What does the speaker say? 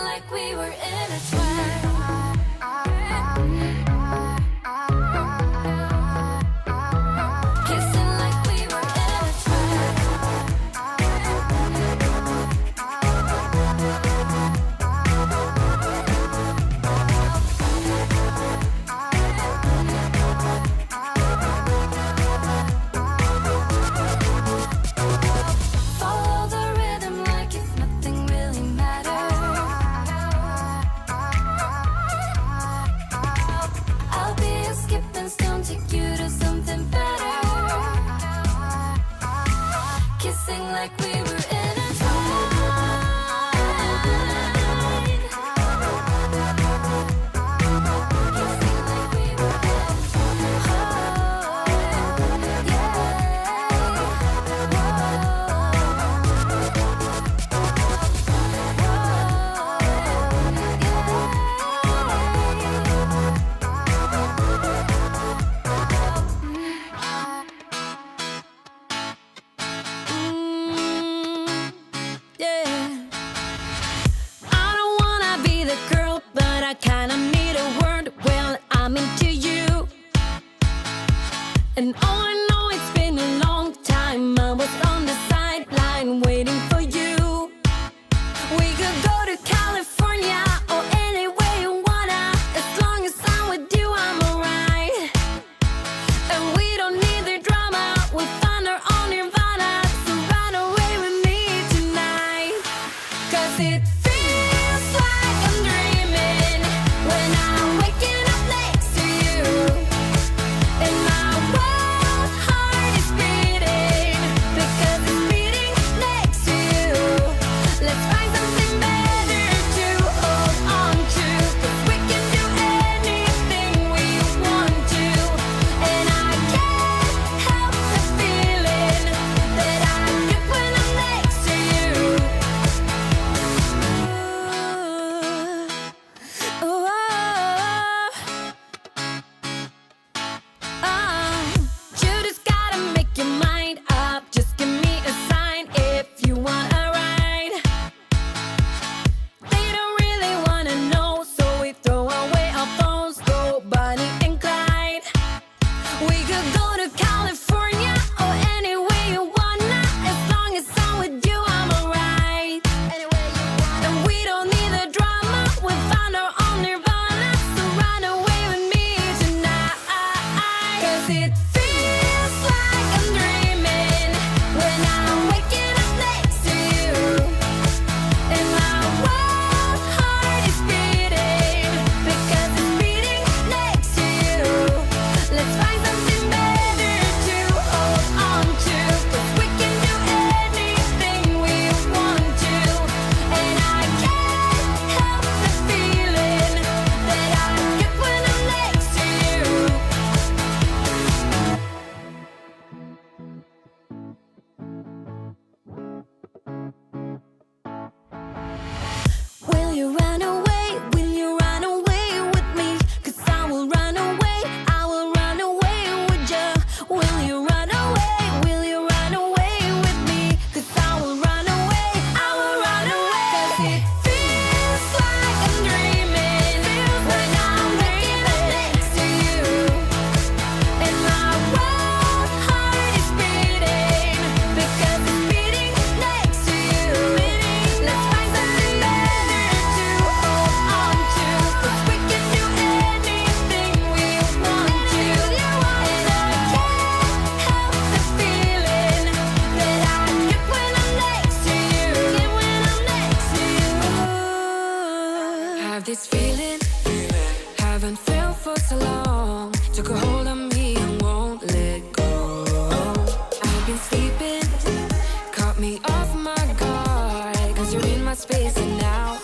like we were intertwined. Kissing like we were intertwined. Follow the rhythm like if nothing really mattered. I'll be a skipping stone, take you to something better. Kissing like we were intertwined. Kissing like we were I don't wanna be the girl, but I kinda need a word. Well, I'm into you. And oh, I know it's been a long time. I was on the sideline waiting for you. We could go to California or anywhere you wanna. As long as I'm with you, I'm alright. And we don't need the drama. We'll find our own nirvana. So run away with me tonight. 'Cause it feels like I'm dreaming when I'm waking up next to you. And my wild heart is beating because it's beating next to you. Let's find something better to hold on to. 'Cause we can do anything we want to. And I can't help the feeling that I get when I'm next to you. Ooh, you just gotta make your mind up. Just give me a sign if you want a ride. They don't really wanna know, so we throw away our phones, go Bonnie and Clyde. We could go to California or anywhere you wanna. As long as I'm with you, I'm alright. And we don't need the drama. We found our own nirvana. So run away with me tonight. 'Cause it feels like I'm dreaming when I'm waking up next to you. And my wild heart is beating because it's beating next to you. Let's find something better to hold on to. 'Cause we can do anything we want to. And I can't help the feeling that I get when I'm next to you. Will you run away? Will you run away with me? 'Cause I will run away. I will run away with you. Will you run away? Will you run away with me? 'Cause I will run away. I will run away. 'Cause it feels like I'm dreaming when I'm waking up next to you. And my wild heart is beating because it's beating next to you. Let's find something better to hold on to. 'Cause we can do anything we want to. And I can't help the feeling that I get when I'm next to you. Have this feeling, haven't felt for so long. Took a hold of me and won't let go. I've been sleeping, caught me off my guard. 'Cause you're in my space and now